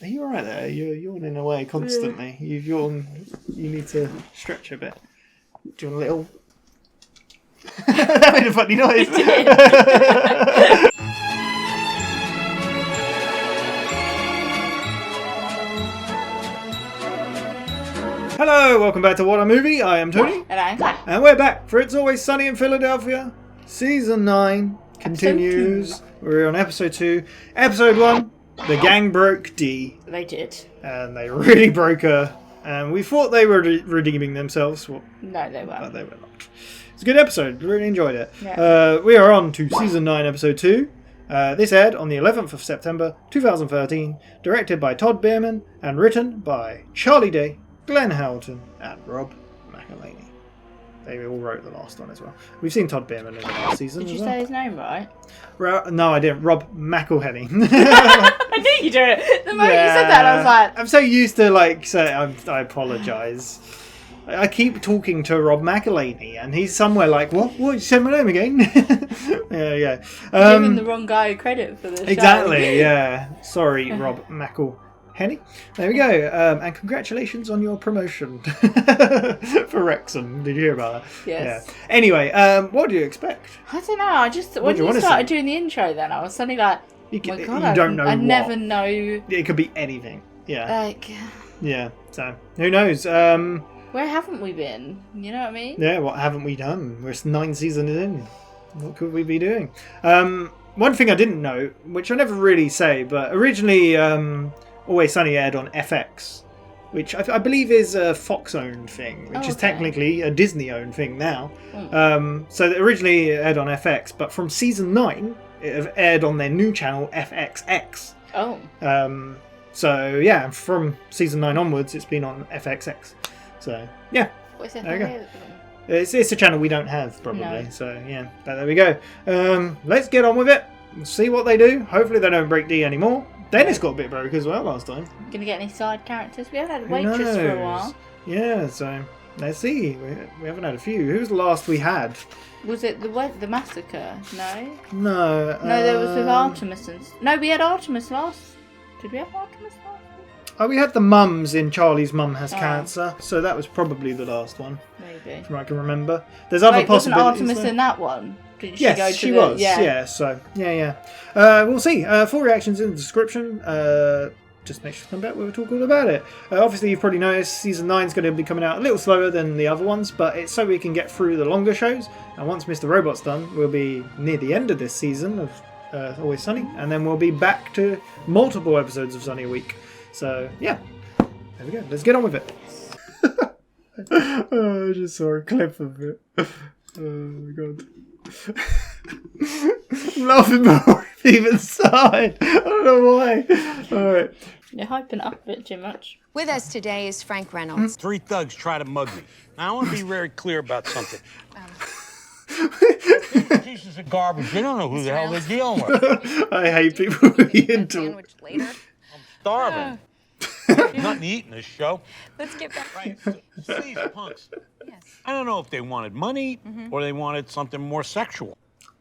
you alright there? You're yawning away constantly. You yawn. You need to stretch a bit. Do you want a little? That made a funny noise. Hello, welcome back to WhatAreMovie. I am Tony. And I'm Claire. And we're back for It's Always Sunny in Philadelphia. Season 9 continues. We're on episode 2. Episode 1, the gang broke Dee. They did. And they really broke her. And we thought they were redeeming themselves. Well, no, they weren't. But they were not. It's a good episode. Really enjoyed it. Yeah. We are on to Season 9, Episode 2. This aired on the 11th of September 2013. Directed by Todd Biermann and written by Charlie Day, Glenn Howerton and Rob McElhenney. They all wrote the last one as well. We've seen Todd Biermann in the last season. Did you say his name right? No, I didn't. Rob McElhenney. I knew you did it. The moment you said that, I was like... I'm so used to saying I apologise. I keep talking to Rob McElhenney and he's somewhere like, what? What? You said my name again? yeah. Giving the wrong guy credit for this. Exactly, yeah. Sorry, Rob McElhenney. There we go. And congratulations on your promotion for Wrexham. Did you hear about that? Yes. Yeah. Anyway, what do you expect? I don't know. I just when you started doing the intro, then I was suddenly like, you don't know. I never know. It could be anything. Yeah. Like. Yeah. So who knows? Where haven't we been? You know what I mean? Yeah. What haven't we done? We're 9 seasons in. What could we be doing? One thing I didn't know, which I never really say, but originally. Always Sunny aired on FX, which I believe is a Fox-owned thing, which is technically a Disney-owned thing now. So originally it aired on FX, but from season 9, it aired on their new channel, FXX. Oh. So, yeah, from season 9 onwards, it's been on FXX. So, yeah. What's it? There you go. It's a channel we don't have, probably. No. So, yeah. But there we go. Let's get on with it. See what they do. Hopefully they don't break Dee anymore. Dennis got a bit broke as well last time. Gonna get any side characters? We haven't had a waitress for a while. Yeah, so let's see. We haven't had a few. Who's the last we had? Was it the massacre? No. No. No, there was with Artemis and... No, we had Artemis last. Did we have Artemis last? Oh, we had the mums in Charlie's Mum Has Cancer, so that was probably the last one. Maybe. From what I can remember. There's other possibilities. Wasn't Artemis in that one? Did she yes, go to she was. Yeah. So we'll see. Full reactions in the description. Just make sure to come back. We'll talk all about it. Obviously, you've probably noticed season 9 is going to be coming out a little slower than the other ones, but it's so we can get through the longer shows. And once Mr. Robot's done, we'll be near the end of this season of Always Sunny, and then we'll be back to multiple episodes of Sunny a week. So yeah, there we go. Let's get on with it. I just saw a clip of it. Oh my god. I'm laughing before I've even started. I don't know why. Alright. You're hyping up a bit too much. With us today is Frank Reynolds. 3 thugs try to mug me. Now, I want to be very clear about something. These pieces of garbage, they don't know who the hell they're dealing with. I hate people who eat into it. Later. I'm starving. Nothing to eat in this show. Let's get back. Right, so these punks. Yes. I don't know if they wanted money or they wanted something more sexual.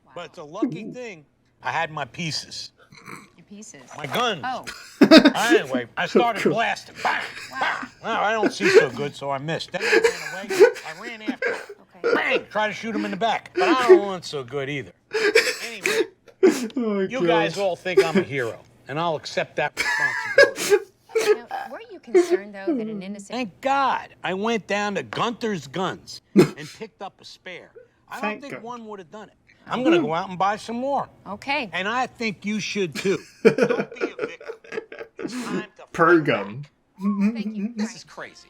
Wow. But it's a lucky thing I had my pieces. Your pieces? My guns. Oh. Anyway, I started blasting. Bang, bang. Well, I don't see so good, so I missed. Then I ran away. I ran after him. Okay. Bang! Try to shoot him in the back. But I don't want so good either. Anyway, you guys all think I'm a hero, and I'll accept that responsibility. Now, weren't you concerned, though, that an innocent... Thank God I went down to Gunter's Guns and picked up a spare. I don't think one would have done it. I'm going to go out and buy some more. Okay. And I think you should, too. Don't be a victim. It's time to Pro-gun. Thank you. This is crazy.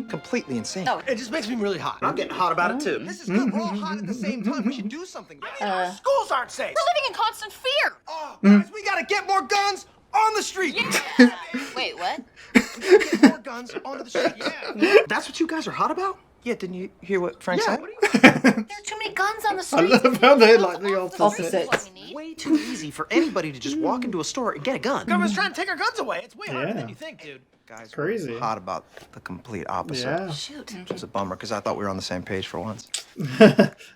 Completely insane. No, it just makes me really hot. I'm getting hot about it, too. This is good. We're all hot at the same time. We should do something. I mean, our schools aren't safe. We're living in constant fear. Oh, guys, we gotta get more guns on the street. Yeah. Wait, what? We gotta get more guns onto the street. Yeah. That's what you guys are hot about? Yeah, didn't you hear what Frank said? There's too many guns on the street. I love how they're like the Opposites. Way too easy for anybody to just walk into a store and get a gun. Government's trying to take our guns away. It's way harder than you think, dude. Guys, Crazy. we're hot about the complete opposite. Yeah. Shoot. It's a bummer because I thought we were on the same page for once.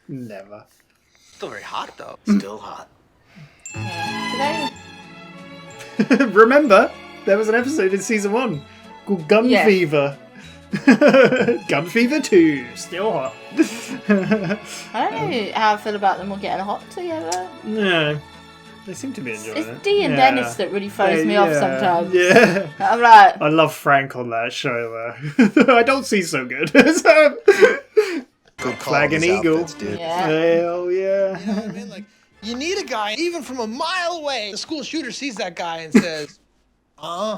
Never. Still very hot, though. Still hot. Today. Remember, There was an episode in season 1 called Gun Yeah. Fever. Gun Fever 2, still hot. I don't know how I feel about them all getting hot together. No, they seem to be enjoying it. It's Dee and Yeah. Dennis that really throws me off Yeah. sometimes. Yeah. I'm like, I love Frank on that show though. I don't see so good. So, Good call Flag on and these Eagle. outfits, dude. yeah. Hell yeah. You know what I mean? Like, you need a guy, even from a mile away. The school shooter sees that guy and says, I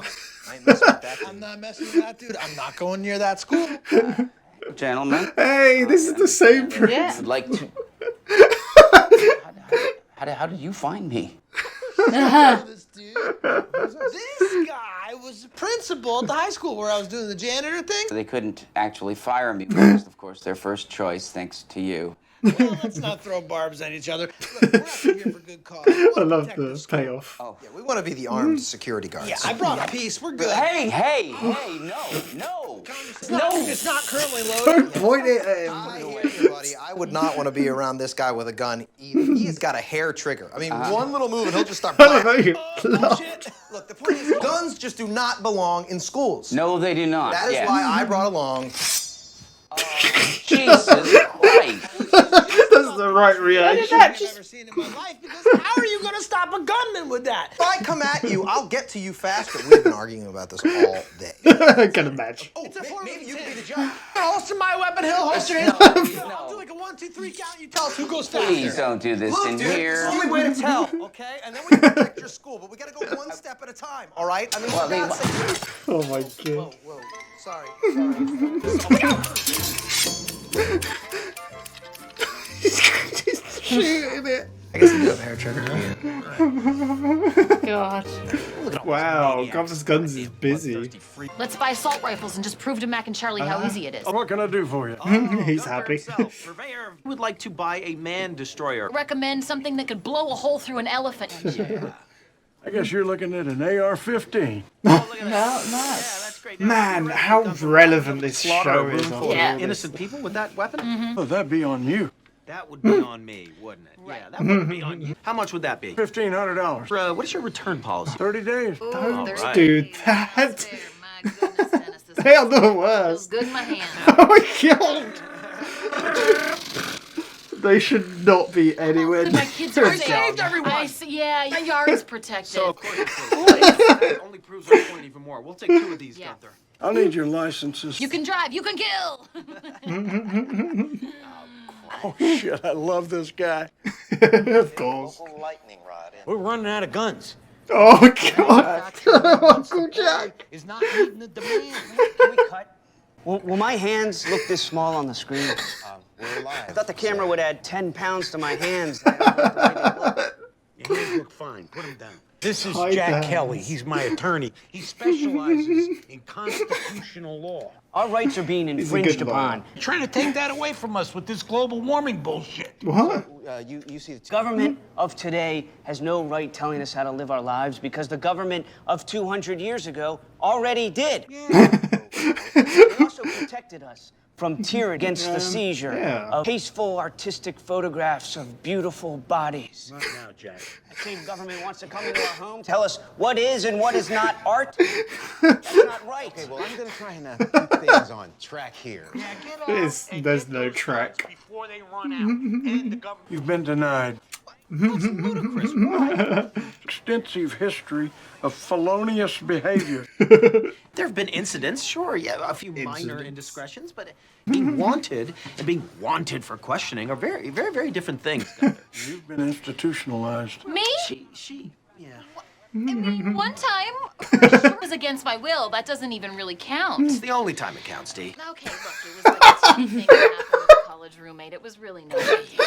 ain't messing with that. I'm not messing with that dude. I'm not going near that school. Gentlemen, Hey, this is the same prince. Yeah. I'd like to. How did you find me? This dude. This guy was the principal at the high school where I was doing the janitor thing. They couldn't actually fire me because, of course, their first choice, thanks to you. Well, let's not throw barbs at each other. Look, we're out here for good cause. I love the payoff. Oh. Yeah, we want to be the armed security guards. Yeah, I brought peace. We're good. Hey, no. It's not currently loaded. Point it at him. I hear you, buddy. I would not want to be around this guy with a gun either. He has got a hair trigger. I mean, one little move and he'll just start I don't know blasting. you. Bullshit. Look, the point is, guns just do not belong in schools. No, they do not. That is why I brought along. Jesus Christ. That's the right What is reaction. that? I've ever seen in my life, because how are you going to stop a gunman with that? If I come at you, I'll get to you faster. We've been arguing about this all day. I can imagine. Oh, it's a Maybe you can be the judge. I'm gonna holster my weapon, he'll holster his. No. I'll do like a 1, 2, 3 count. You tell us who goes faster. Please don't do this Look, in dude, it's here. the only way to tell, okay? And then we can protect your school, but we gotta go one step at a time, all right? I mean, Well, for God's sake. Oh my god. Whoa, sorry. He's shooting it. I guess you do have hair trigger. God. Wow, Gov's Guns is busy. Let's buy assault rifles and just prove to Mac and Charlie how easy it is. What can I do for you? He's happy. Purveyor would like to buy a man destroyer. Recommend something that could blow a hole through an elephant. I guess you're looking at an AR-15. No. That's great. Man, how relevant this show is. room full Yeah. of Innocent people with that weapon? Oh, that'd be on you. That would be on me, wouldn't it? Yeah, that would be on you. How much would that be? $1,500. What is your return policy? 30 days. Don't do that. There, my goodness, Dennis, this They are the feels worst. good in my hand. Oh my god. They should not be anywhere. My kids are I saved everyone. Yeah, your yard's protected. So, of course, that only proves our point even more. We'll take 2 of these, Yeah. Gunther. I'll need your licenses. You can drive, you can kill. Oh, shit, I love this guy. Of course. Lightning rod. We're running out of guns. Oh god. Uncle Jack. Is not meeting the demand. Can we cut? Will my hands look this small on the screen? We're live. I thought the camera would add 10 pounds to my hands. I don't like the way they look. Your hands look fine. Put them down. This is Hi, Jack Dad. Kelly. He's my attorney. He specializes in constitutional law. Our rights are being He's a infringed good upon. You're trying to take that away from us with this global warming bullshit. What? You see the Government of today has no right telling us how to live our lives because the government of 200 years ago already did. They also protected us from tyranny against the seizure yeah. of tasteful artistic photographs of beautiful bodies. Not now, Jack. The same government wants to come into our home, tell us what is and what is not art. That's not right. Okay, well, I'm gonna try and keep things on track here. Yeah, get out There's- and there's get no those track. guns before they run out. And the government. You've been denied. That's ludicrous. Why? Extensive history of felonious behavior. There have been incidents, sure, yeah, a few minor indiscretions, but being wanted and being wanted for questioning are very, very, very different things, Gunther. You've been institutionalized. Me? Yeah. I mean, one time, it was against my will. That doesn't even really count. It's the only time it counts, Dee. Okay, look, it was like a tiny thing that happened with a college roommate. It was really no big deal.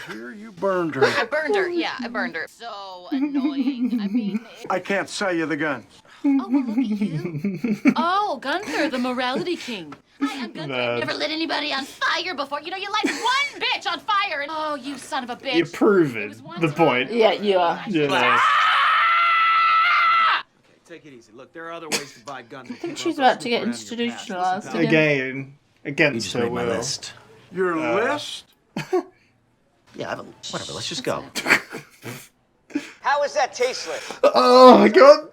Here you burned her. I burned her, yeah, I burned her. So annoying. I mean, I can't sell you the gun. oh, well, look at you. Oh, Gunther, the morality king. Hi, I'm Gunther. I've never lit anybody on fire before. You know, you light one bitch on fire and, oh, you son of a bitch. You're proving the point. Yeah, you are. Yeah. Take it easy. Look, there are other ways to buy guns. I think she's about to get institutionalized again. Again, against her will. list. Your list? Yeah, whatever. Let's just go. How is that tasteless? Oh my god.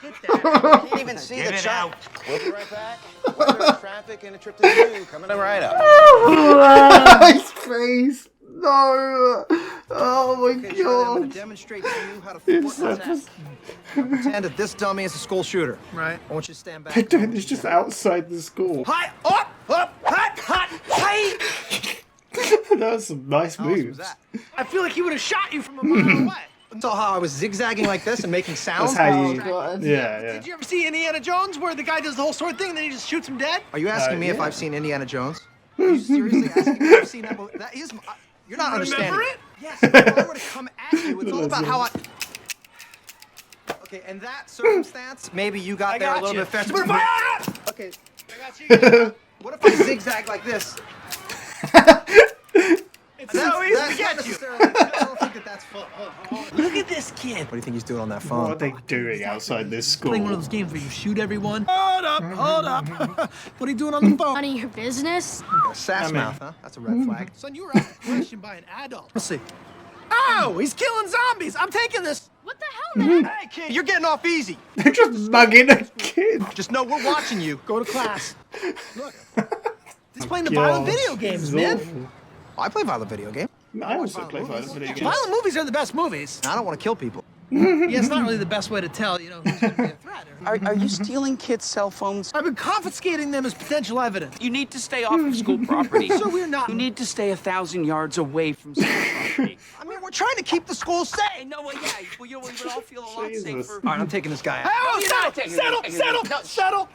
Can't even see Get the it child. out. We'll be right back. Weather, traffic, and a trip to the zoo coming up right up. His face. No. Oh my Okay, Charlie, I'm going god. to demonstrate to you how to It's thwart so an attack. Pretend that this dummy is a school shooter. Right. I want you to stand back. They're doing this just outside the school. Hi, up, hot, hi. That's some nice How awesome was moves. that? I feel like he would have shot you from a mile away. Saw how I was zigzagging like this and making sounds? That's how you. God. Yeah. Did you ever see Indiana Jones where the guy does the whole sword thing and then he just shoots him dead? Are you asking me if yeah. I've seen Indiana Jones? Are you seriously asking me if I've seen that movie? That is, you're not understanding. Remember it? Yes, if I were to come at you, it's all about how I... Okay, in that circumstance, maybe you got there a little bit faster. But if I... Okay, I got you. what if I zigzag like this? It's so easy to get you. I don't think that that's fun. Look at this kid. What do you think he's doing on that What phone? are they doing outside this Playing one of school? those games where you shoot everyone. Hold up. What are you doing on the phone? None of your business. Sass mouth, huh? That's a red flag. Son, you were asked a question by an adult. Let's see. Oh, he's killing zombies. I'm taking this. What the hell, man? Hey, kid, you're getting off easy. They're just mugging a kid. Just know we're watching you. Go to class. Look. He's playing the God, violent video games, this is man. awful. I play violent video game. I also play violent video games. Violent movies are the best movies. I don't want to kill people. Yeah, it's not really the best way to tell, who's going to be a threat. Are you stealing kids' cell phones? I've been confiscating them as potential evidence. You need to stay off of school property. So we're not. You need to stay 1,000 yards away from school property. I mean, we're trying to keep the school safe. I know, well, yeah, well, we would all feel a lot Jesus. safer. All right, I'm taking this guy out. Oh, you're not taking it. settle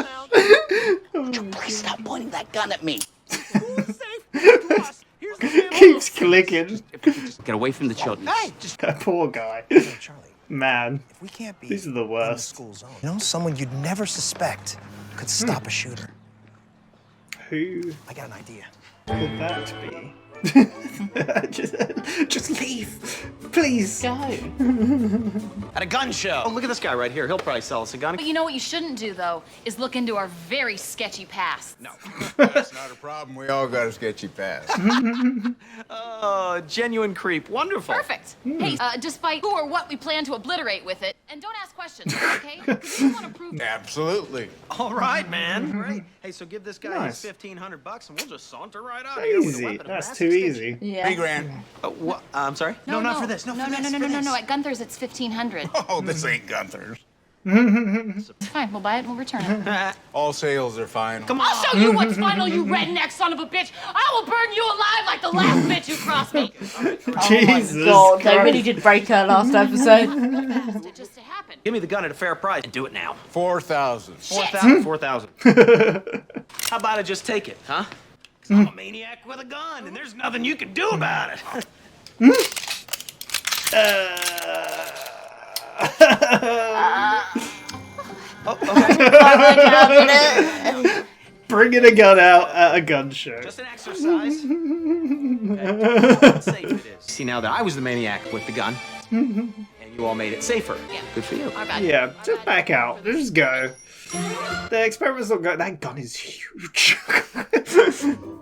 down. Please stop pointing that gun at me. School's safe to us. Here's the family. Keeps clicking. If we could just get away from the children. Hey, just That poor guy. Charlie, Man. if we can't be These are the in the worst. school zone, you know, someone you'd never suspect could stop a shooter. Who I got an idea. could that be? just leave. Please. Go. At a gun show. Oh, look at this guy right here. He'll probably sell us a gun. But you know what you shouldn't do, though, is look into our very sketchy past. No. That's not a problem. We all got a sketchy past. Oh, genuine creep. Wonderful. Perfect. Hey, despite who or what we plan to obliterate with it, and don't ask questions, okay? 'Cause we want to prove. Absolutely. All right, man. Great. Hey, so give this guy Nice. his $1,500 and we'll just saunter right out of here with a Easy. weapon of That's mass too extinction. easy. Yeah. 3 grand. What? I'm sorry? No, not for this. No, No. At Gunther's, it's $1,500. Oh, this ain't Gunther's. Fine, we'll buy it and we'll return it. All sales are fine. Come on. I'll show you what's final, you redneck son of a bitch. I will burn you alive like the last bitch who crossed me. Jesus God, they Christ. really did break her last episode. Fast, it just happened. Give me the gun at a fair price and do it now. 4,000. 4,000. 4,000. How about I just take it, huh? 'Cause I'm a maniac with a gun, and there's nothing you can do about it. Oh, okay. Bringing a gun out at a gun show. Just an exercise. Okay. How safe it is. See, now that I was the maniac with the gun, and you all made it safer. Yeah. Good for you. Our bad. Yeah, just back out. Just go. The experiment's not going. That gun is huge.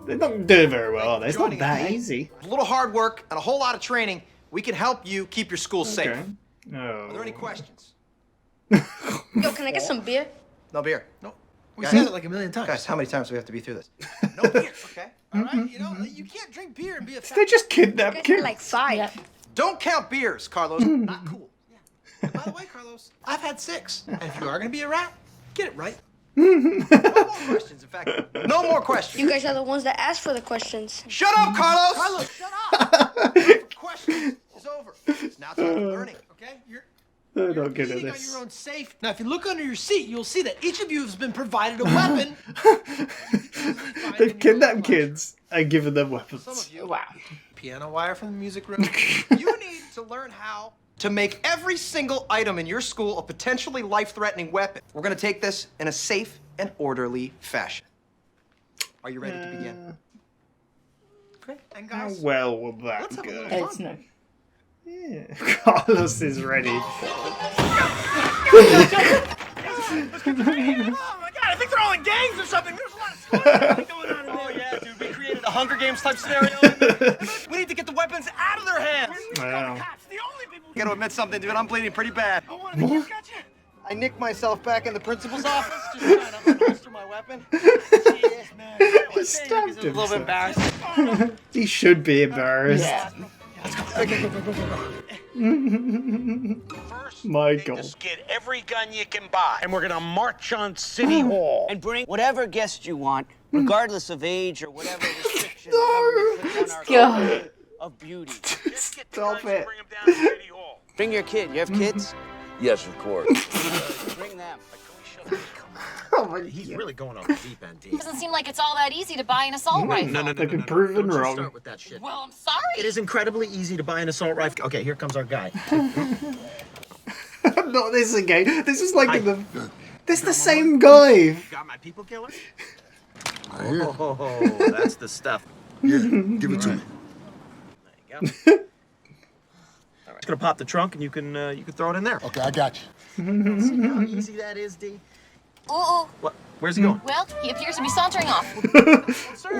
They're not doing very well, are they? It's not that easy. With a little hard work and a whole lot of training, we can help you keep your school safe. Okay. No. Are there any questions? Yo, can I get some beer? No beer. No. We Guys. said it like a million times. Guys, how many times do we have to be through this? No beer, okay? All right? You know, you can't drink beer and be a They just kidnapped kids. Like 5. Yeah. Don't count beers, Carlos. Not cool. And by the way, Carlos, I've had 6. And if you are going to be a rat, get it right. No more questions. In fact, No more questions. You guys are the ones that asked for the questions. Shut up, Carlos! Carlos, shut up. Questions is over. It's now time for learning. Okay? You're They're not good at eating on this. your own safe. Now, if you look under your seat, you'll see that each of you has been provided a weapon. They've kidnapped kids and given them weapons. Some of you, Wow. piano wire from the music room. You need to learn how to make every single item in your school a potentially life-threatening weapon. We're going to take this in a safe and orderly fashion. Are you ready to begin? Okay. And How guys, well will that let's have a go? little It's no. Yeah. Carlos is ready. oh my God, I think they're all in gangs or something. There's a lot of squabbling going on in there. Oh yeah, dude, we created a Hunger Games type scenario. We need to get the weapons out of their hands. Wow. Cops, the only people who gotta admit something, dude. I'm bleeding pretty bad. Oh, one of the kids got you? I nicked myself back in the principal's office, just trying to unholster my weapon. Jeez, man. He stabbed a little bit himself. embarrassed. He should be embarrassed. Yeah. Let's go. Okay, go. First, My they God. just get every gun you can buy, and we're gonna march on City Hall. And bring whatever guest you want, regardless of age or whatever restriction No. the government puts on our God. code of beauty. Just get the Stop guns and it. bring them down to City Hall. Bring your kid. You have kids? Yes, of course. Bring them. Oh my He's God. really going off the deep end, Dee. Doesn't seem like it's all that easy to buy an assault rifle. No. They've been proven Don't you wrong. start with that shit. Well, I'm sorry. It is incredibly easy to buy an assault rifle. Okay, here comes our guy. Not this again. This is like this is the same guy. Got my people killer? I hear. Oh, that's the stuff. Here, give it to me. There you go. All right, just gonna pop the trunk and you can throw it in there. Okay, I got you. See how easy that is, Dee? Ooh. What? Where's he going? Well, he appears to be sauntering off.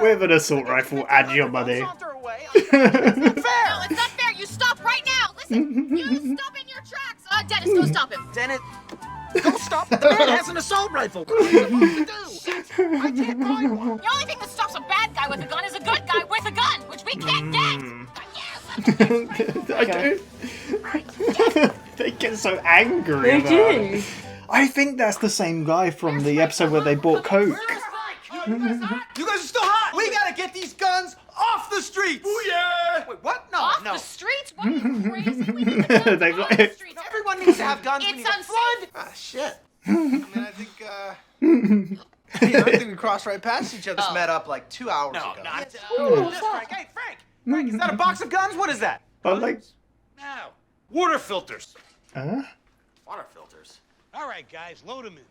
With an assault rifle and your money. Saunter away. No, it's not fair. You stop right now. Listen, you stop in your tracks. Dennis, go stop him. Dennis, go stop. The man has an assault rifle. What are you supposed to do? I can't buy one. The only thing that stops a bad guy with a gun is a good guy with a gun, which we can't get. I do. They get so angry They about it. do. I think that's the same guy from the episode where they bought Coke. You guys are still hot. We gotta get these guns off the streets. Oh yeah. Wait, what? No, Off no. the streets? What are you crazy? We need the guns They've off got- the streets. Everyone needs to have guns. We It's need a unsafe. flood. Ah, shit. I mean, I think we crossed right past each other. Just met up like 2 hours ago. Not. Frank. Hey, Frank, is that a box of guns? What is that? I like. Now, water filters. Water filters. All right, guys, load them in.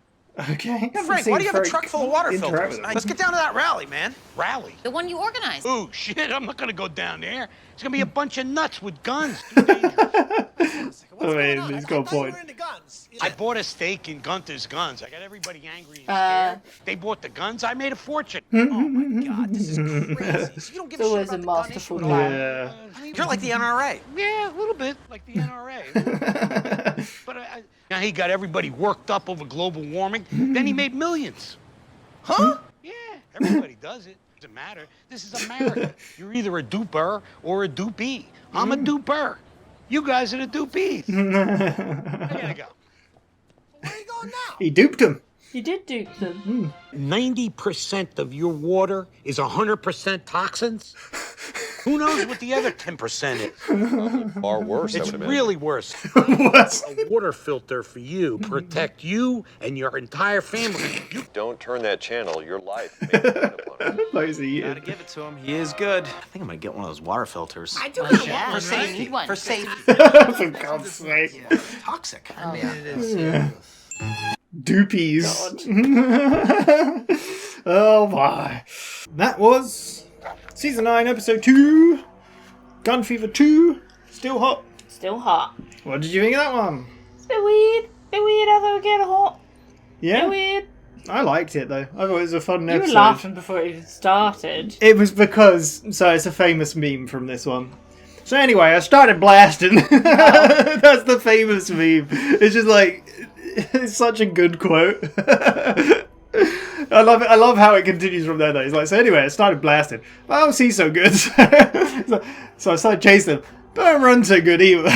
Okay. Frank, why do you have a truck full of water interact filters? with them. Let's get down to that rally, man. Rally. The one you organized. Ooh, shit, I'm not gonna go down there. It's gonna be a bunch of nuts with guns. Too dangerous. I mean, he's got a point. Into guns. I bought a stake in Gunther's Guns. I got everybody angry and scared. They bought the guns. I made a fortune. Oh my God, this is crazy. So you don't give It's a shit always a about the gun masterful issue at all. plan. Yeah. You're like the NRA. Yeah, a little bit like the NRA. But now he got everybody worked up over global warming. Then he made millions. Huh? Yeah, everybody does it. Doesn't matter. This is America. You're either a duper or a dupee. I'm a duper. You guys are the dupees. I gotta go. Where are you going now? He duped him. You did dupe them. 90% of your water is 100% toxins. Who knows what the other 10% is? Far worse, It's really worse. What? A water filter for you, protect you and your entire family. You Don't turn that channel. Your life may depend upon it. Lazy Gotta give it to him. He is good. I think I'm gonna get one of those water filters. I do Yeah, for safety. need one. For safety. For God's sake. Toxic. I mean, it is. Dupies. Oh my. That was Season 9, Episode 2. Gun Fever 2. Still hot. Still hot. What did you think of that one? It's a bit weird. Bit weird how they were getting hot. Yeah? Bit weird. I liked it though. I thought it was a fun You episode. were laughing before it even started. It was because, so it's a famous meme from this one. So anyway, I started blasting. That's the famous meme. It's just like, it's such a good quote. I love it. I love how it continues from there though. It's like, so anyway, I started blasting. Oh, he's so good. So I started chasing him. Don't run so good either.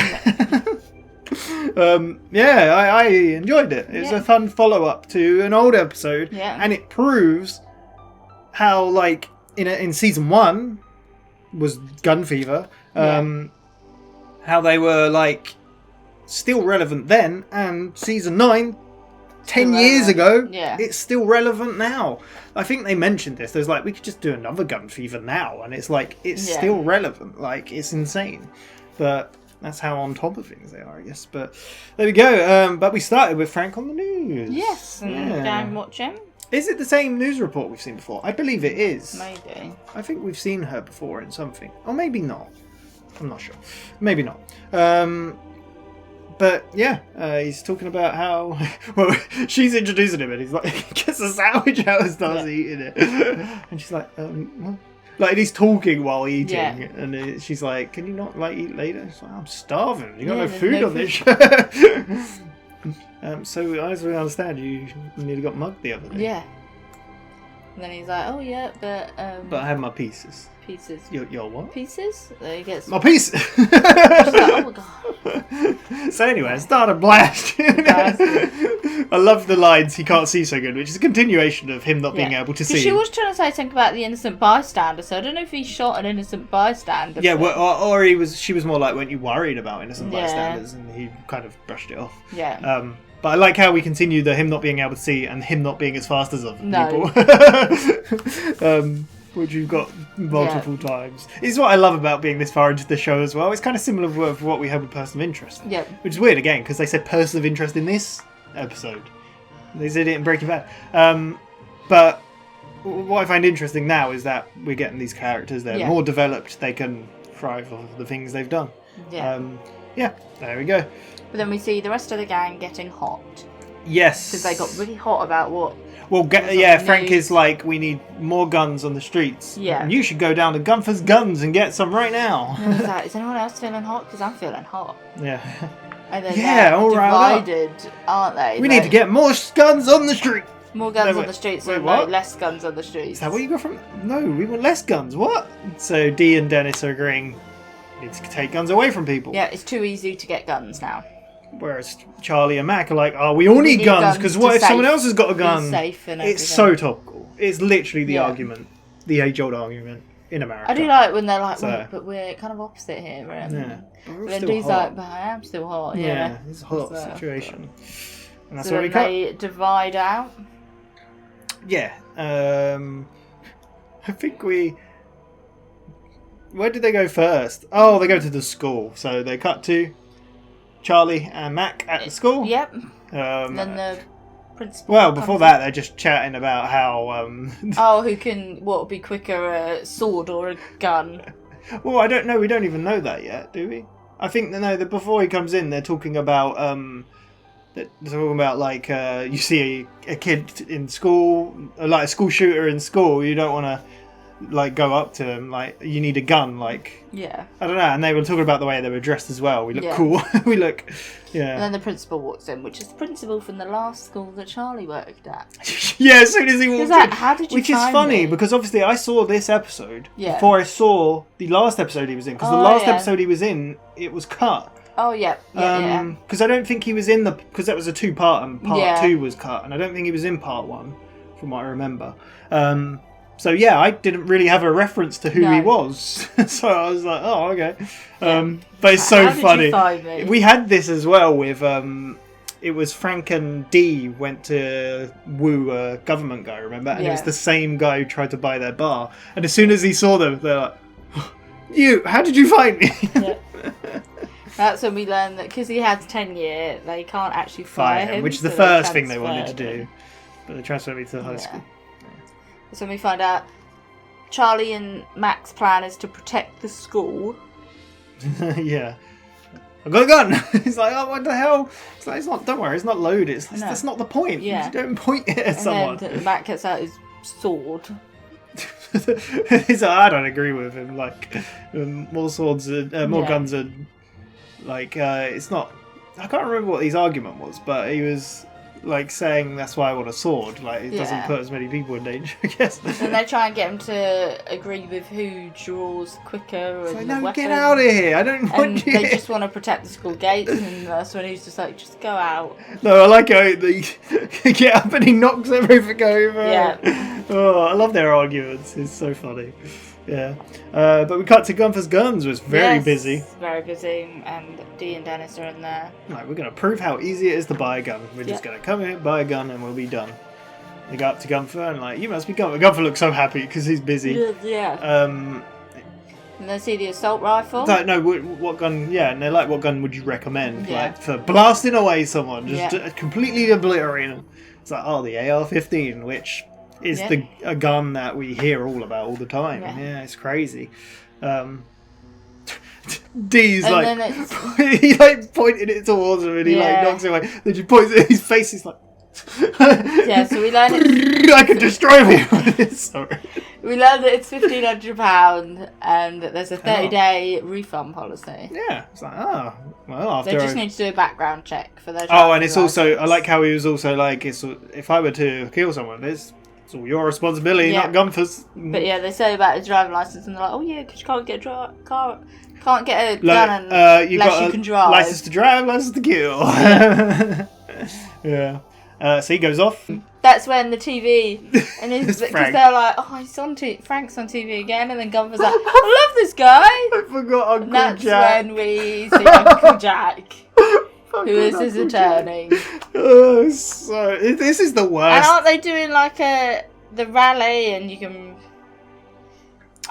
Yeah, I enjoyed it. It's a fun follow-up to an old episode. Yeah. And it proves how, like, in Season 1 was Gun Fever, how they were, like, still relevant then, and Season 9, 10 years ago, it's still relevant now. I think they mentioned this. There's like, we could just do another Gun Fever now, and it's like, it's still relevant. Like, it's insane. But that's how on top of things they are, I guess. But there we go. But we started with Frank on the news. Yes, and I'm watching. Is it the same news report we've seen before? I believe it is. Maybe. I think we've seen her before in something. Or maybe not. I'm not sure. Maybe not. But yeah, he's talking about how, well, she's introducing him and he's like, gets a sandwich out and starts eating it. And she's like, Like, he's talking while eating, Yeah. and she's like, "Can you not like eat later?" He's like, "I'm starving. You got Yeah, no there's food no on this show." So as we understand, you nearly got mugged the other day. Yeah. And then he's like, "Oh yeah, but But I had my pieces. pieces. Your what? Pieces?" Then he gets My pieces. She's like, "Oh god." So anyway, start a blast. I love the lines "he can't see so good," which is a continuation of him not being able to 'Cause see. she was trying to say something about the innocent bystander, so I don't know if he shot an innocent bystander. Yeah, but- well, or she was more like, "Weren't you worried about innocent Yeah. bystanders?" And he kind of brushed it off. Yeah. But I like how we continue the him not being able to see and him not being as fast as other No. people. Which you've got multiple times. It's what I love about being this far into the show as well. It's kind of similar with what we had with Person of Interest. Yeah. Which is weird again, because they said Person of Interest in this episode. They said it in Breaking Bad. But what I find interesting now is that we're getting these characters. They're more developed. They can thrive off of the things they've done. Yeah. Yeah, there we go. But then we see the rest of the gang getting hot. Yes. Because they got really hot about what... Well, Frank is like, "We need more guns on the streets. Yeah. And you should go down to Gunther's Guns and get some right now." And he's like, "Is anyone else feeling hot? Because I'm feeling hot." Yeah. And then Yeah, they're all riled up. divided, aren't they? We need to get more guns on the street. more guns No, on the streets wait, and what? less guns on the streets. Is that what you got from? No, we want less guns. What? So Dee and Dennis are agreeing. We need to take guns away from people. Yeah, it's too easy to get guns now. Whereas Charlie and Mac are like, "Oh, we all need guns because what if someone else has got a gun?" Safe and It's everything. so topical. It's literally the argument, the age-old argument in America. I do like when they're like, So- "Wait, but we're kind of opposite here." Yeah. But we're Then still Dee's hot. like, "But I am still hot." Yeah, it's a hot So- situation. And that's so where we then cut. they divide out. Yeah. I think we. Where did they go first? Oh, they go to the school. So they cut to Charlie and Mac at the school. Yep. And then the principal. Well, before comes that, they're just chatting about how. Oh, what would be quicker, a sword or a gun? Well, I don't know. We don't even know that yet, do we? I think that before he comes in, they're talking about they're talking about like you see a kid in school, like a school shooter in school. You don't want to like go up to him. Like you need a gun. Like Yeah. I don't know. And they were talking about the way they were dressed as well. We look Yeah. cool. We look And yeah. then the principal walks in, which is the principal from the last school that Charlie worked at. Yeah, as soon as he walks He's like, in. "How did you Which is find funny me?" because obviously I saw this episode Yeah. before I saw the last episode he was in. Because the Oh, last yeah. episode he was in, it was cut. Oh, yeah. Yeah. Because I don't think he was in because that was a two-part and part Yeah. 2 was cut, and I don't think he was in part 1, from what I remember. So yeah, I didn't really have a reference to who he No. was, so I was like, oh okay. But it's so How did you funny. find me? We had this as well with it was Frank and Dee went to woo a government guy, remember? And it was Yeah. the same guy who tried to buy their bar. And as soon as he saw them, they're like, how did you find me? Yeah. That's when we learned that because he has tenure, they can't actually fire him. which is the so first thing they wanted to transferred do. him. But they transferred me to the high Yeah. school. That's when we find out Charlie and Mac's plan is to protect the school. Yeah. I've got a gun. He's like, oh, what the hell? It's like, don't worry, it's not loaded. No. That's not the point. Yeah. You don't point it at someone. And then Mac gets out his sword. He's like, I don't agree with him. Like, more swords, more Yeah. guns are like, it's not. I can't remember what his argument was, but he was like saying that's why I want a sword. Like, it doesn't Yeah. put as many people in danger, I guess. And they try and get him to agree with who draws quicker and Like, the no, weapon. get out of here! I don't And want you. they just want to protect the school gates, and that's when he's just like, just go out. No, I like how they get up and he knocks everything over. Yeah. Oh, I love their arguments. It's so funny. Yeah. But we cut to Gunther's Guns, was very Yes, busy. Very busy, and Dee and Dennis are in there. Like, we're going to prove how easy it is to buy a gun. We're just Yeah. going to come here, buy a gun, and we'll be done. They go up to Gunther and like, you must be Gunther. Gunther looks so happy because he's busy. Yeah. And they see the assault rifle. Like, no, what gun? Yeah, and they're like, what gun would you recommend? Yeah. Like, for blasting away someone, just Yeah. completely obliterating them. It's like, oh, the AR-15, which is Yeah. a gun that we hear all about all the time. Yeah. Yeah, it's crazy. D's And like, then it's- he like pointed it towards him and he like Yeah. knocks it away. Then she points it at his face. He's like, Yeah, so we learn it's... I could destroy me with this. Sorry. We learn that it's £1,500 and that there's a 30-day refund policy. Yeah, it's like, oh, well, after They just need to do a background check for their Oh, and it's driver's also, I license. like how he was also like, if I were to kill someone, it's all your responsibility, not Gunther's. But yeah, they say about his driving license and they're like, oh yeah, because you can't get a can't get a gun you unless got you can drive. license to drive, license to kill. Yeah. So he goes off. That's when the TV and because Frank. they're like, oh, he's on Frank's on TV again, and then Gunther's like, I love this guy. I forgot Uncle and that's Jack. when we see Uncle Jack, who is his attorney. Oh, so this is the worst. And aren't they doing like the rally, and you can?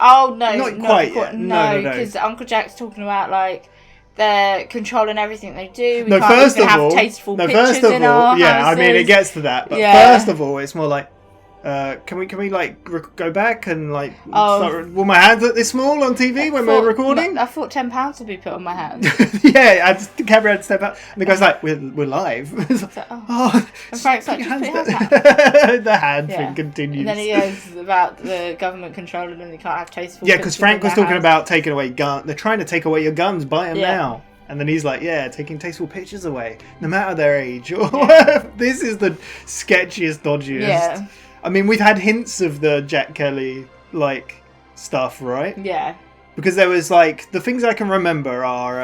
Oh no, Not quite yet. No. because Uncle Jack's talking about like they're controlling everything they do. We No, can't first even of have all, tasteful pictures in our yeah, I mean it houses. gets to that, but Yeah. first of all, it's more like, can we like go back and like Oh. will my hands look this small on TV when we're recording? I thought £10 would be put on my hand. Yeah, the camera had to step out, and the guy's like, "We're live." It's like, oh, And Frank's like, your just put your hands hands down. out. The hand Yeah. thing continues. And then he goes about the government controlling them. They can't have tasteful. Yeah, because pictures Frank in was their talking house. about taking away gun. They're trying to take away your guns. Buy them Yeah. now. And then he's like, yeah, taking tasteful pictures away, no matter their age. This is the sketchiest, dodgiest. Yeah. I mean, we've had hints of the Jack Kelly, like, stuff, right? Yeah. Because there was, like, the things I can remember are,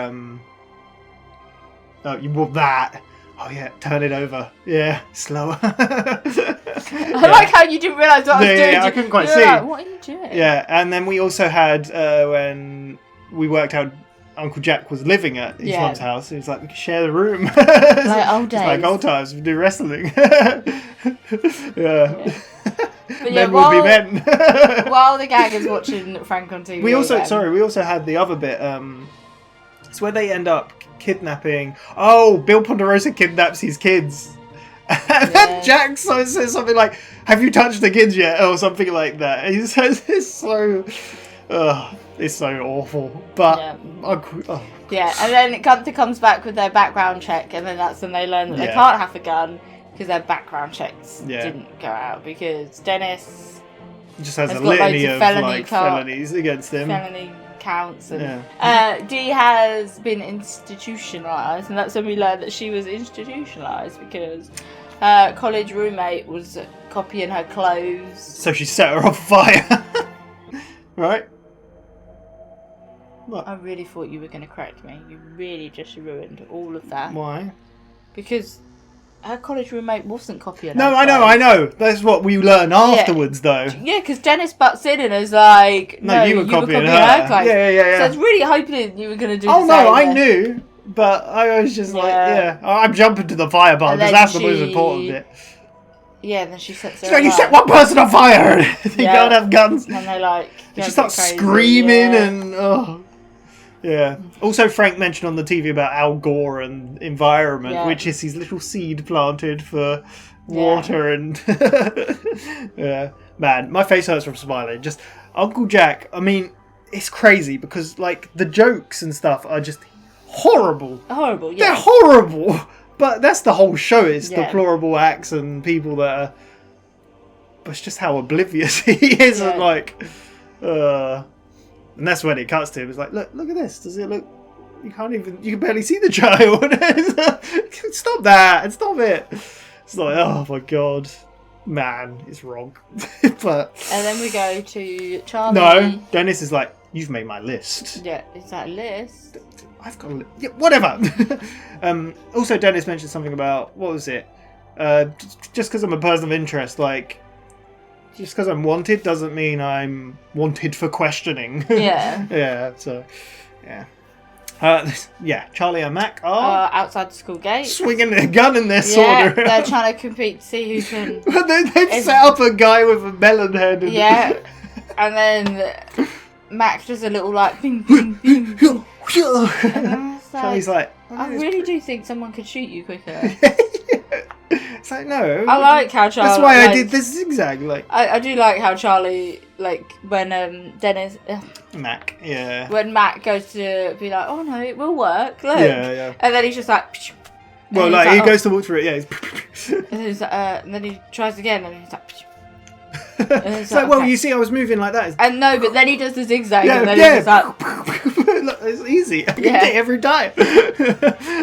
that. Oh, yeah, turn it over. Yeah, slower. I like how you didn't realise what I was doing. Yeah, I couldn't quite You see. were like, what are you doing? Yeah, and then we also had, when we worked out Uncle Jack was living at his mum's house, he was like, we could share the room. Like old days. It's like old times, we do wrestling. Yeah. But Men will be men. while the gang is watching Frank on TV, We also again, had the other bit. It's where they end up kidnapping. Oh, Bill Ponderosa kidnaps his kids, and then Jack says something like, "Have you touched the kids yet?" or something like that. He says it's so awful. But yeah, and then Gunther comes back with their background check, and then that's when they learn that they Yeah. can't have a gun because their background checks Yeah. didn't go out because Dennis just has a got loads litany of of felony felonies against him. felony counts, and Yeah. Dee has been institutionalized, and that's when we learned that she was institutionalized because her college roommate was copying her clothes. So she set her on fire. Right? What? I really thought you were going to correct me. You really just ruined all of that. Why? Because her college roommate wasn't copying No, her I clothes. know. That's what we learn afterwards, though. Yeah, because Dennis butts in and is like, No, no, you were copying her. her clothes. Yeah. So I was really hoping you were going to do Oh the no, same I there. knew, but I was just like, Yeah. I'm jumping to the fire part And because then that's the most she- important bit. Yeah, and then she sets her So you up. set one person on fire, they Yeah. can't have guns. And they like And go she a starts bit crazy, screaming yeah. and yeah. Also, Frank mentioned on the TV about Al Gore and environment, Yeah. which is his little seed planted for water and yeah. Man, my face hurts from smiling. Just Uncle Jack. I mean, it's crazy because like the jokes and stuff are just horrible. Horrible, They're yeah. horrible. But that's the whole show. It's Yeah. deplorable acts and people that are. But it's just how oblivious he is, and Yeah. like, and that's when it cuts to him. It's like, look at this. Does it look? You can barely see the child. Stop that and stop it. It's like, oh my god, man, it's wrong. But And then we go to Charlie. no, Dennis is like, you've made my list. Yeah, it's that list. I've got a yeah, whatever. Also, Dennis mentioned something about what was it? Just because I'm a person of interest, like just because I'm wanted doesn't mean I'm wanted for questioning. Yeah. Yeah. So, yeah. Yeah. Charlie and Mac are Outside the school gate. swinging a gun in their Yeah, sword. they're trying to compete to see who can. They've set up a guy with a melon head. And Yeah, and then Mac does a little like bing bing bing. bing. And I was Charlie's like, I really do think someone could shoot you quicker. it's like no. I like how Charlie. That's why I like, did this zigzag. Like I do like how Charlie, like when Dennis, Mac. Yeah. when Mac goes to be like, oh no, it will work. Look. Yeah. And then he's just like, psh, Well, And like, he's he like, goes to walk through it, yeah. and then he tries again, and he's like. It's like, well, you see, I was moving like that. And no, but then he does the zigzag, Yeah, and then yeah. he's just like. Look, it's easy. I can Yeah. do it every time.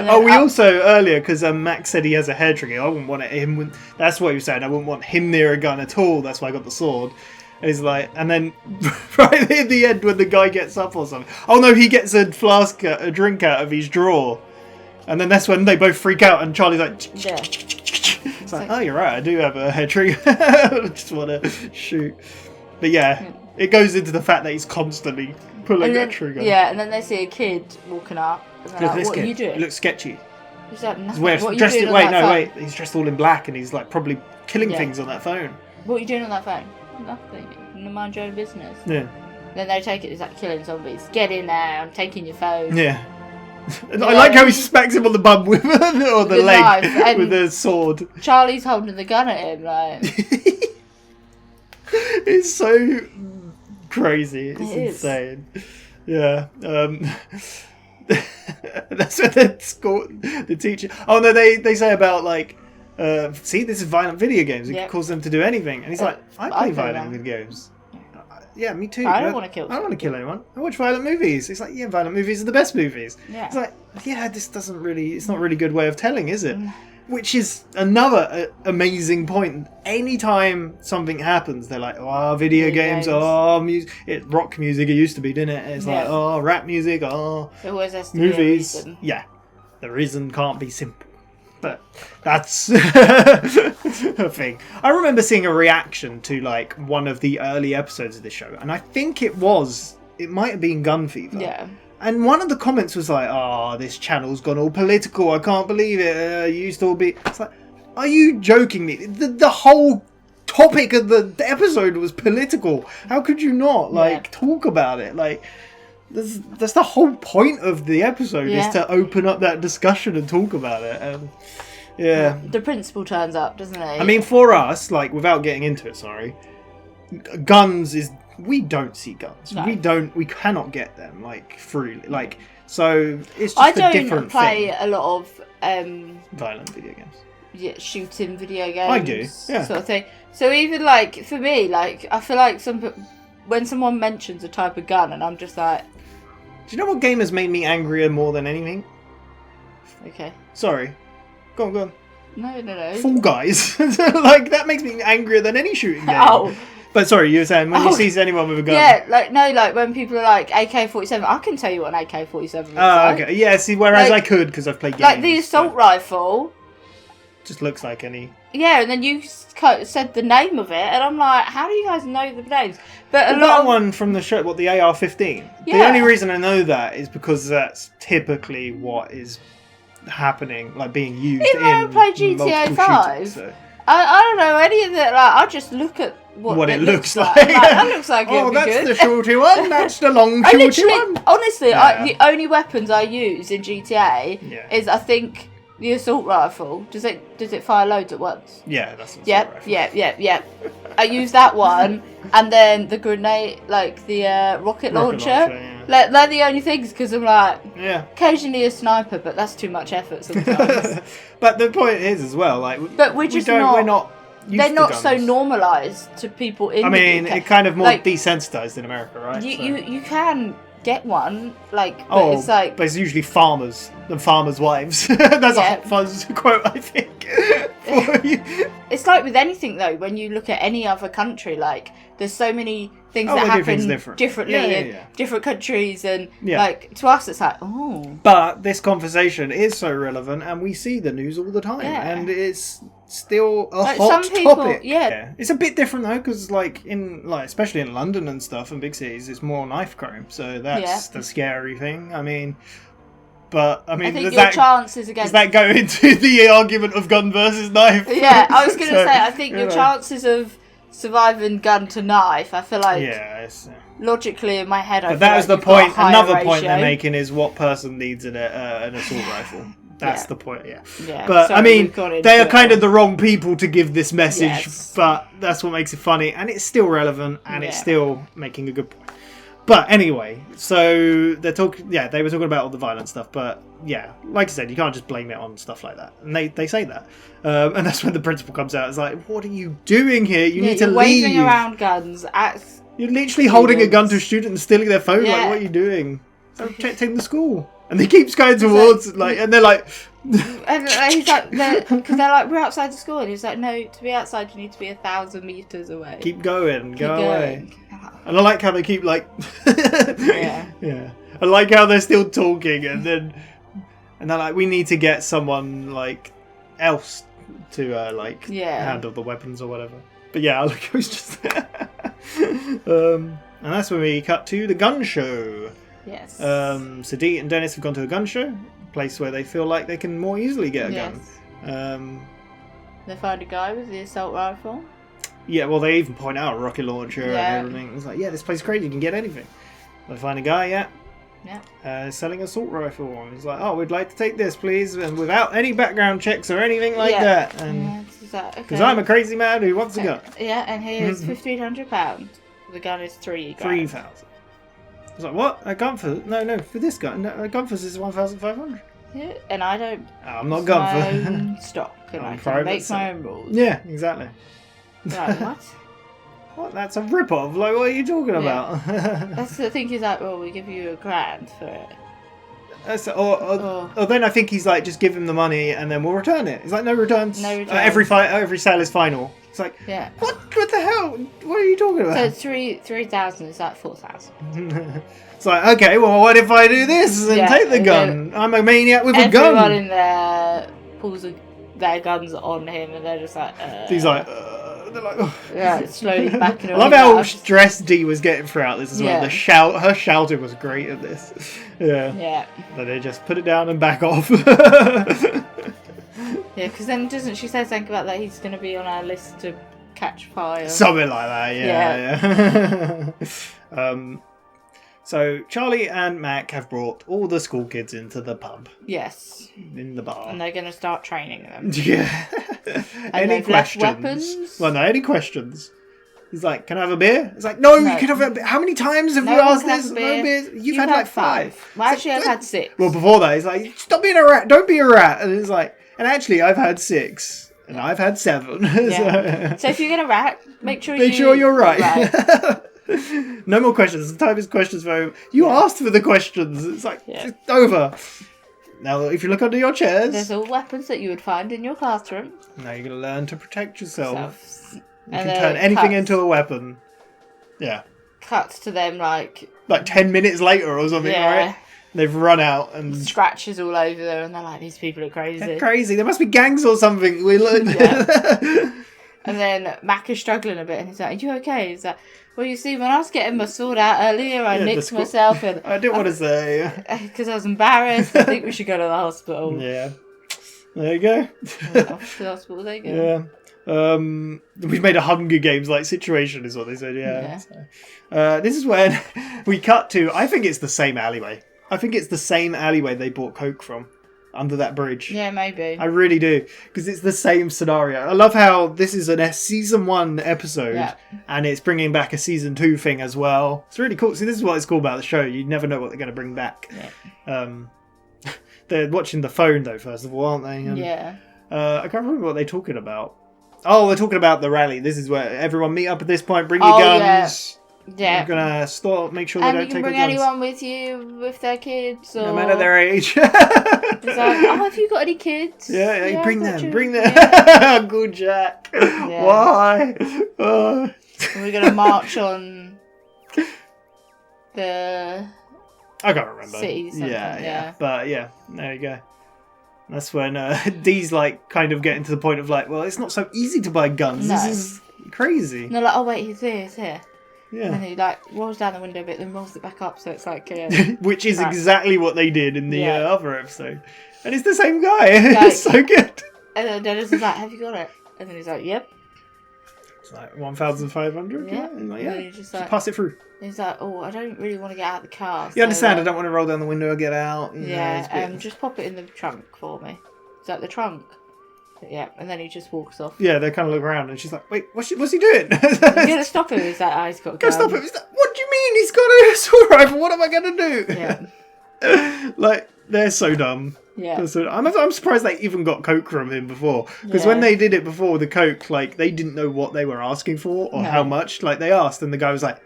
Oh, we also earlier, because Max said he has a hair trigger. I wouldn't want him. That's what he was saying. I wouldn't want him near a gun at all. That's why I got the sword. And he's like, and then right at the end when the guy gets up or something. Oh no, he gets a drink out of his drawer, and then that's when they both freak out. And Charlie's like, Yeah. it's like, oh, you're right. I do have a hair trigger. I just want to shoot. But yeah, it goes into the fact that he's constantly pulling that trigger. Yeah, and then they see a kid walking up. And they're Look at like, this what kid. are you doing? He looks sketchy. He's like, He's nothing. weird. What are you Dressed doing in, on wait, that no, phone? wait. He's dressed all in black, and he's like probably killing Yeah. things on that phone. What are you doing on that phone? Nothing. Mind your own business. Yeah. Then they take it as like killing zombies. Get in there, I'm taking your phone. Yeah. I like how he smacks him on the bum with or the With a leg knife, and with a sword. Charlie's holding the gun at him, like. It's so crazy. It's It is. insane. Yeah. That's what the teacher. Oh no, they say about like, see, this is violent video games. It Yep. can cause them to do anything. And he's like, I play violent them. video games. Yeah, me too. I don't want to kill. I don't want to kill anyone. I watch violent movies. It's like, yeah, violent movies are the best movies. Yeah. It's like, yeah, this doesn't really. It's not a really good way of telling, is it? Which is another amazing point. Anytime something happens, they're like, oh, video games, oh, music. Rock music, it used to be, didn't it? It's like, oh, rap music, oh, It always has to be a movies. reason. Yeah, the reason can't be simple. But that's a thing. I remember seeing a reaction to like one of the early episodes of this show, and I think it might have been Gun Fever. Yeah. And one of the comments was like, "Oh, this channel's gone all political. I can't believe it. You used to all be." It's like, are you joking me? The whole topic of the episode was political. How could you not talk about it? Like, that's the whole point of the episode is to open up that discussion and talk about it. And yeah, The principal turns up, doesn't he? I mean, for us, like, without getting into it, sorry, guns is. We don't see guns. No. We cannot get them like freely. Like, so it's just I a don't different play thing. a lot of Violent video games. shooting video games. I do, yeah. Sort of thing. So even like for me, like I feel like when someone mentions a type of gun, and I'm just like, do you know what game has made me angrier more than anything? okay, Sorry, go on. no. Fall Guys. Like, that makes me angrier than any shooting game. Oh. But sorry, you were saying when you see anyone with a gun. Yeah, like when people are like AK-47, I can tell you what an AK-47 looks Oh, like. okay. Yeah, see, whereas Like- I could because I've played games. Like the assault rifle. Just looks like any. Yeah, and then you said the name of it, and I'm like, how do you guys know the names? But a Well, lot that of one from the show, what, the AR-15? Yeah. The only reason I know that is because that's typically what is happening, like being used Even in though I play GTA multiple 5, shootings, so. I don't know any of that. Like, I just look at what it looks like. Like, that looks like Oh, it'd be that's good. the shorty one. That's the long I shorty literally, one. honestly, Yeah. the only weapons I use in GTA is, I think, the assault rifle. Does it fire loads at once? Yeah, that's. Yeah. I use that one, and then the grenade, like the rocket launcher. yeah. Like, they're the only things because I'm like, Yeah. occasionally a sniper, but that's too much effort sometimes. But the point is as well, like, But we're just we're not. not. Used They're to not guns. so normalised to people in. I mean, the UK. it kind of more like, desensitized in America, right? You, So- you can get one, like, but it's like. but it's usually farmers and farmers' wives. That's a Hot Fuzz quote, I think. For you. It's like with anything though, when you look at any other country, like there's so many things Oh, that they do things happen different. differently Yeah, in yeah. different countries, and Yeah. like to us it's like, oh. But this conversation is so relevant, and we see the news all the time, Yeah. and it's still a Like, hot some people- topic. yeah. It's a bit different though, because especially in London and stuff, and big cities, it's more knife crime. So that's the scary thing. I mean, I think does your that, chances against. does that go into the argument of gun versus knife? Yeah, I was gonna So, say, I think you your know. chances of surviving gun to knife, I feel like Yeah, it's, logically in my head, I but feel that like was the you've got a point. higher Another point they're ratio. making is what person needs an assault rifle. That's Yeah. the point. Yeah. Yeah, But sorry, I mean, we've gone into they are it. kind of the wrong people to give this message. Yes. But that's what makes it funny, and it's still relevant, and it's Yeah. still making a good point. But anyway, so they're talking. Yeah, they were talking about all the violent stuff. But yeah, like I said, you can't just blame it on stuff like that. And they say that, and that's when the principal comes out. It's like, what are you doing here? You need to leave. Waving around guns at. You're literally holding a gun to a student and stealing their phone. Like, what are you doing? So protecting the school. And he keeps going towards and they're like. And he's like, because they're like, we're outside the school, and he's like, no, to be outside you need to be 1,000 meters away. Keep going, go away. And I like how they keep like, yeah. I like how they're still talking, and they're like, we need to get someone like else to handle the weapons or whatever. But yeah, I like how he's just there. And that's when we cut to the gun show. Yes. Sadie and Dennis have gone to a gun show. Place where they feel like they can more easily get a gun. They find a guy with the assault rifle. Yeah, well, they even point out a rocket launcher and everything. It's like, yeah, this place is crazy. You can get anything. They find a guy, selling an assault rifle. And he's like, oh, we'd like to take this, please, and without any background checks or anything like that. And because I'm a crazy man who wants a gun. Yeah, and here's £1,500. The gun is $3,000. 3,000. I was like, what? A gun for... No, for this gun. No, a gun for this is 1,500. Yeah, and I don't... I'm not gun for... my own stock, and I can make my own rules. Yeah, exactly. Like, what? What? That's a rip-off. Like, what are you talking about? That's the thing. He's like, well, we give you $1,000 for it. Or then I think he's like, just give him the money and then we'll return it. He's like, no returns. No returns. Every sale is final. It's like, what the hell? What are you talking about? So it's 3,000 is like 4,000. It's like, okay, well, what if I do this and take the gun? I'm a maniac with a gun. Everyone in there pulls their guns on him, and they're just like. He's like, they're like, oh. Yeah, it's slowly backing away. I love how stressed Dee was getting throughout this as well. Her shouting was great at this. Yeah. But they just put it down and back off. Yeah, because then doesn't she say something about that he's going to be on our list to catch fire? Something like that, yeah. So Charlie and Mac have brought all the school kids into the pub. Yes. In the bar. And they're going to start training them. Yeah. Any questions? Weapons? Well, no, any questions? He's like, can I have a beer? It's like, no, you can have a beer. How many times have you asked this? No beers. You've had like 5. Well, actually, I've had 6. Well, before that, he's like, stop being a rat. Don't be a rat. And it's like, and actually, I've had 6. And I've had 7. Yeah. So if you're going to rat, make sure you're right. No more questions. The time is questions for him. You asked for the questions. It's like, it's over. Now, if you look under your chairs... There's all weapons that you would find in your classroom. Now you're going to learn to protect yourself. You can turn anything into a weapon. Yeah. Cuts to them like 10 minutes later or something, right? They've run out and... Scratches all over them, and they're like, these people are crazy. They're crazy. There must be gangs or something. We learned. And then Mac is struggling a bit, and he's like, are you okay? He's like, well, you see, when I was getting my sword out earlier, I nicked myself. And I didn't want to say. Because I was embarrassed. I think we should go to the hospital. Yeah. There you go. Off to the hospital they go. Yeah. We've made a Hunger Games like situation is what they said, yeah. So, this is when we cut to, I think it's the same alleyway. I think it's the same alleyway they bought Coke from. Under that bridge. Yeah, maybe. I really do. Because it's the same scenario. I love how this is a season 1 episode. And it's bringing back a season 2 thing as well. It's really cool. See, this is what it's cool about the show. You never know what they're going to bring back. They're watching the phone, though, first of all, aren't they? And, I can't remember what they're talking about. Oh, they're talking about the rally. This is where everyone meet up at this point. Bring your guns. Yeah. You're going to stop, make sure they don't take the guns. And you can bring anyone with you with their kids. Or... No matter their age. It's like, oh, have you got any kids? Yeah, bring them. Bring them. Good Jack. Yeah. Why? We're going to march on the... I can't remember. City something. Yeah. But yeah, there you go. That's when Dee's like kind of getting to the point of like, well, it's not so easy to buy guns. No. This is crazy. And they're like, oh wait, he's here. Yeah. And he like rolls down the window a bit, then rolls it back up, so it's like which is exactly what they did in the other episode, and it's the same guy. It's so good. And then Dennis is like, "Have you got it?" And then he's like, "Yep." It's like 1,500. Yeah. And like, and he's just like, pass it through. He's like, "Oh, I don't really want to get out of the car." You understand? I don't want to roll down the window or get out. Just pop it in the trunk for me. Is that the trunk? Yeah, and then he just walks off. Yeah, they kind of look around, and she's like, "Wait, what's he doing?" You're gonna stop him? Is that he's got a gun? Go stop him! He's like, what do you mean mean? He's got an assault rifle. What am I going to do? Yeah. Like, they're so dumb. Yeah. So I'm surprised they even got coke from him before. Because when they did it before with the coke, like, they didn't know what they were asking for or how much. Like, they asked, and the guy was like,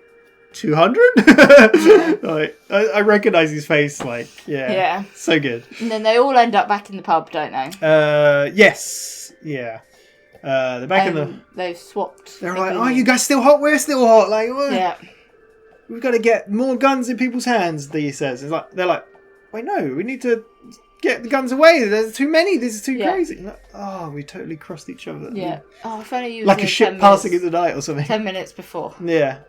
200? Like, I recognise his face. Like, yeah. So good. And then they all end up back in the pub, don't they? Yes. Yeah. They're back in the... They've swapped. They're like, oh, you guys still hot? We're still hot. Like, what? Yeah. We've got to get more guns in people's hands, he says. It's like, they're like, wait, no, we need to get the guns away. There's too many. This is too crazy. Like, oh, we totally crossed each other. Yeah. Oh, if only you like a ship passing in the night or something. 10 minutes before. Yeah.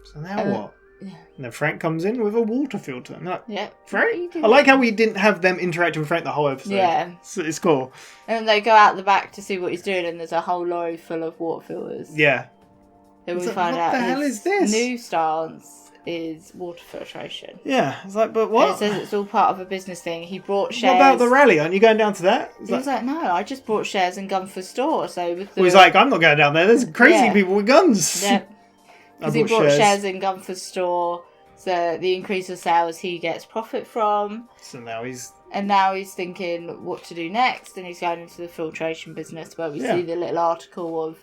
So now what? Yeah. And then Frank comes in with a water filter. And like, Frank? I like how we didn't have them interacting with Frank the whole episode. Yeah. It's cool. And they go out the back to see what he's doing, and there's a whole lorry full of water filters. Yeah. Then we find out what the hell is this? New stance is water filtration. Yeah. It's like, but what? And it says it's all part of a business thing. He brought shares. What about the rally? Aren't you going down to that? He was like, no, I just brought shares in Gunford store. So with the... He's like, I'm not going down there. There's crazy people with guns. Yeah. Because he bought shares in Gunford store, so the increase of sales he gets profit from. So now he's... And now he's thinking what to do next, and he's going into the filtration business, where we see the little article of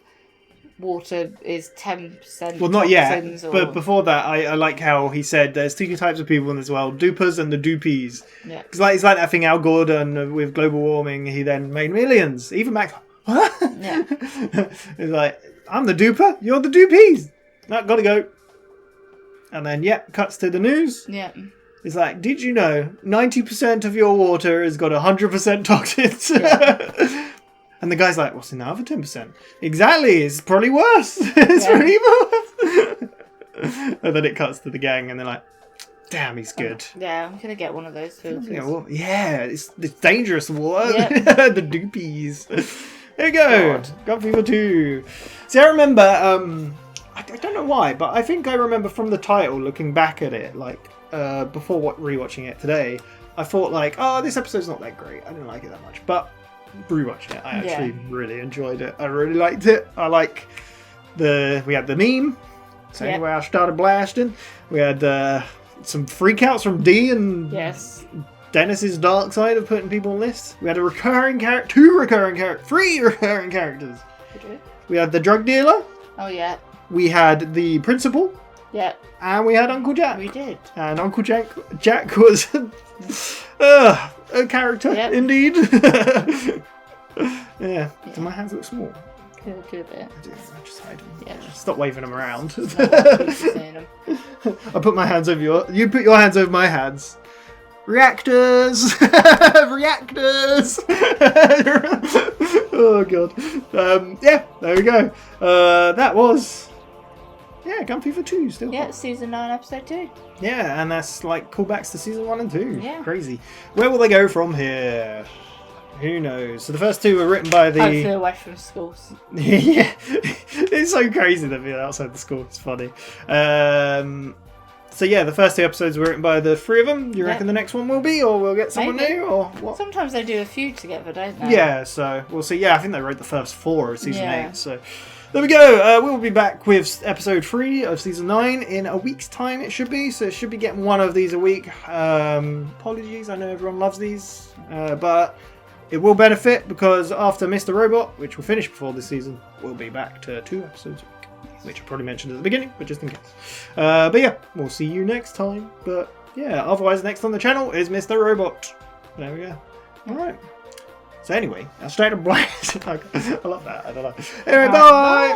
water is 10%. Well, not yet, but before that, I like how he said there's two types of people in this world, dupers and the dupies. Yeah. Because it's like that thing Al Gore done with global warming, he then made millions. Even Max, what? Yeah. He's like, I'm the duper, you're the dupies. No, gotta go. And then, cuts to the news. Yeah. It's like, did you know 90% of your water has got 100% toxins? Yeah. And the guy's like, what's in the other 10%? Exactly, it's probably worse. It's really worse. And then it cuts to the gang, and they're like, damn, he's good. Yeah, I'm gonna get one of those filters. Yeah, it's dangerous water. Yep. The dupies. There you go. Gun Fever 2. See, I remember, I don't know why, but I think I remember from the title, looking back at it, like, before rewatching it today, I thought like, oh, this episode's not that great. I didn't like it that much. But rewatching it, I actually really enjoyed it. I really liked it. I like we had the meme. So anyway, I started blasting. We had some freakouts from D and Dennis's dark side of putting people on lists. We had a recurring character, 3 recurring characters. We had the drug dealer. Oh yeah. We had the principal. Yeah. And we had Uncle Jack. We did. And Uncle Jack was a character, indeed. Yeah. Do my hands look small? Could a bit. I do. I just hide them. Yeah. Stop waving them around. Them. I put my hands over you put your hands over my hands. Reactors! Reactors! Oh god. There we go. That was... Gun Fever 2 still. Yeah, season 9, episode 2. Yeah, and that's like callbacks to season 1 and 2. Yeah. Crazy. Where will they go from here? Who knows? So the first 2 were written by the... Hopefully away from schools. Yeah. It's so crazy that they're outside the school. It's funny. So yeah, the first 2 episodes were written by the 3 of them. Do you reckon the next one will be, or we'll get someone new, or what? Sometimes they do a few together, don't they? Yeah, so we'll see. Yeah, I think they wrote the first 4 of season 8. So there we go. We'll be back with episode 3 of season 9 in a week's time. It should be. So it should be getting one of these a week. Apologies, I know everyone loves these, but it will benefit because after Mr. Robot, which will finish before this season, we'll be back to 2 episodes a week, which I probably mentioned at the beginning, but just in case. But yeah, we'll see you next time. But yeah, otherwise next on the channel is Mr. Robot. There we go. All right. So anyway, I straight up blast. I love that. I don't know. Anyway, bye.